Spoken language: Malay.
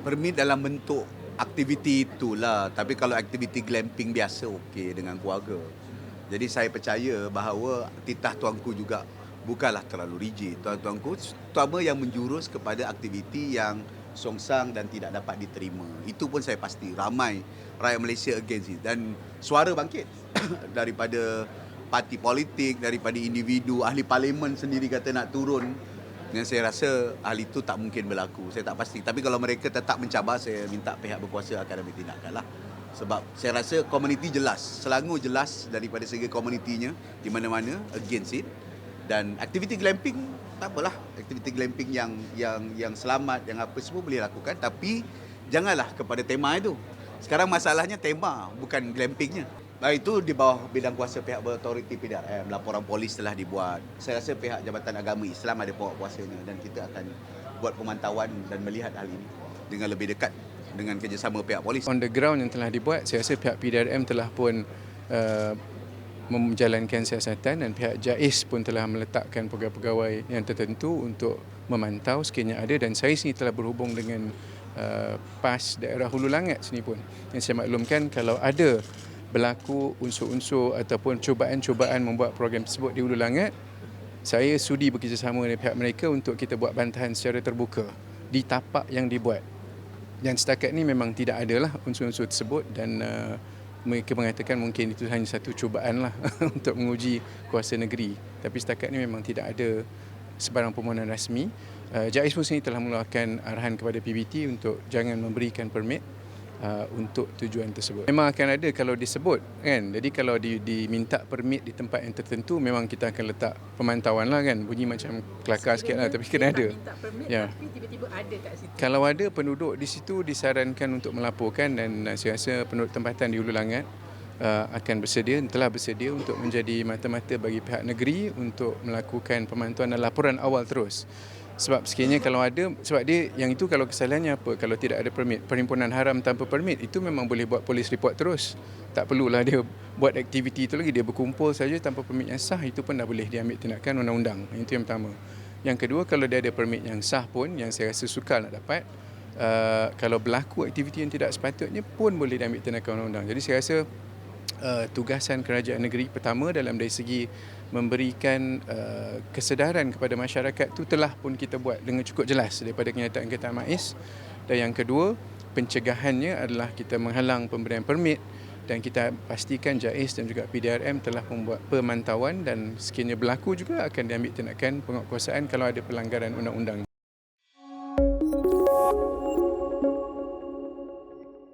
permit dalam bentuk aktiviti itulah. Tapi kalau aktiviti glamping biasa okey dengan keluarga. Jadi saya percaya bahawa titah tuanku juga bukanlah terlalu rigid. Tuan-tuanku terutama yang menjurus kepada aktiviti yang songsang dan tidak dapat diterima. Itu pun saya pasti ramai rakyat Malaysia against it. Dan suara bangkit daripada parti politik, daripada individu, ahli parlimen sendiri kata nak turun. Dan saya rasa hal itu tak mungkin berlaku. Saya tak pasti. Tapi kalau mereka tetap mencabar, saya minta pihak berkuasa akan ambil tindakan lah. Sebab saya rasa komuniti jelas, Selangor jelas daripada segi komunitinya di mana-mana against it. Dan aktiviti glamping tak apalah, aktiviti glamping yang selamat, yang apa semua boleh lakukan, tapi janganlah kepada tema itu. Sekarang masalahnya tema, bukan glampingnya. Itu di bawah bidang kuasa pihak berautoriti PDRM. Laporan polis telah dibuat. Saya rasa pihak Jabatan Agama Islam ada pokok kuasanya dan kita akan buat pemantauan dan melihat hal ini dengan lebih dekat dengan kerjasama pihak polis. On the ground yang telah dibuat, saya rasa pihak PDRM telah pun menjalankan siasatan dan pihak JAIS pun telah meletakkan pegawai-pegawai yang tertentu untuk memantau sekiranya ada, dan saya sini telah berhubung dengan PAS daerah Hulu Langat sini pun. Yang saya maklumkan kalau ada berlaku unsur-unsur ataupun cubaan-cubaan membuat program tersebut di Hulu Langat, saya sudi bekerjasama dengan pihak mereka untuk kita buat bantahan secara terbuka di tapak yang dibuat. Dan setakat ini memang tidak adalah unsur-unsur tersebut dan mereka mengatakan mungkin itu hanya satu cubaan lah untuk menguji kuasa negeri. Tapi setakat ini memang tidak ada sebarang permohonan rasmi. JAIS pun sendiri telah mengeluarkan arahan kepada PBT untuk jangan memberikan permit untuk tujuan tersebut. Memang akan ada kalau disebut kan. Jadi kalau diminta permit di tempat yang tertentu, memang kita akan letak pemantauan lah kan. Bunyi macam kelakar sikit lah, tapi kena ada. Ya. Tapi tiba-tiba ada kat situ. Kalau ada penduduk di situ disarankan untuk melaporkan, dan saya rasa penduduk tempatan di Hulu Langat telah bersedia untuk menjadi mata-mata bagi pihak negeri untuk melakukan pemantauan dan laporan awal terus. Sebab sekiranya kalau ada, sebab dia yang itu kalau kesalahannya apa, kalau tidak ada permit, perhimpunan haram tanpa permit, itu memang boleh buat polis report terus. Tak perlulah dia buat aktiviti itu lagi, dia berkumpul saja tanpa permit yang sah, itu pun dah boleh diambil tindakan undang-undang. Itu yang pertama. Yang kedua, kalau dia ada permit yang sah pun, yang saya rasa sukar nak dapat, kalau berlaku aktiviti yang tidak sepatutnya pun boleh diambil tindakan undang-undang. Jadi saya rasa tugasan kerajaan negeri pertama dalam dari segi memberikan kesedaran kepada masyarakat itu telah pun kita buat dengan cukup jelas daripada kenyataan-kenyataan MAIS. Dan yang kedua, pencegahannya adalah kita menghalang pemberian permit, dan kita pastikan JAIS dan juga PDRM telah membuat pemantauan, dan sekiranya berlaku juga akan diambil tindakan penguatkuasaan kalau ada pelanggaran undang-undang.